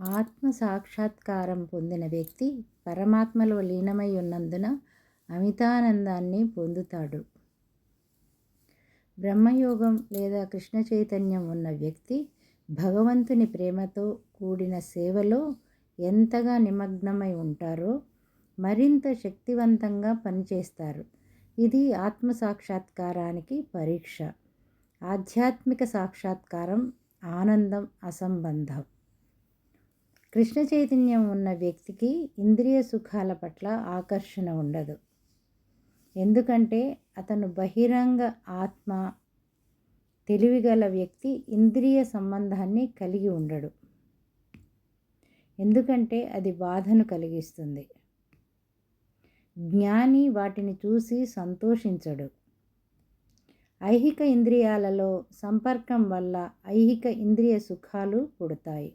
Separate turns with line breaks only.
ఆత్మ సాక్షాత్కారం పొందిన వ్యక్తి పరమాత్మలో లీనమై ఉన్నందున అమితానందాన్ని పొందుతాడు. బ్రహ్మయోగం లేదా కృష్ణ చైతన్యం ఉన్న వ్యక్తి భగవంతుని ప్రేమతో కూడిన సేవలో ఎంతగా నిమగ్నమై ఉంటారో మరింత శక్తివంతంగా పనిచేస్తారు. ఇది ఆత్మ సాక్షాత్కారానికి పరీక్ష. ఆధ్యాత్మిక సాక్షాత్కారం ఆనందం అసంబంధం. కృష్ణ చైతన్యం ఉన్న వ్యక్తికి ఇంద్రియ సుఖాల పట్ల ఆకర్షణ ఉండదు. ఎందుకంటే అతను బహిరంగ ఆత్మ. తెలివిగల వ్యక్తి ఇంద్రియ సంబంధాన్ని కలిగి ఉండడు. ఎందుకంటే అది బాధను కలిగిస్తుంది. జ్ఞాని వాటిని చూసి సంతోషించడు. ఐహిక ఇంద్రియాలలో సంపర్కం వల్ల ఐహిక ఇంద్రియ సుఖాలు పుడతాయి.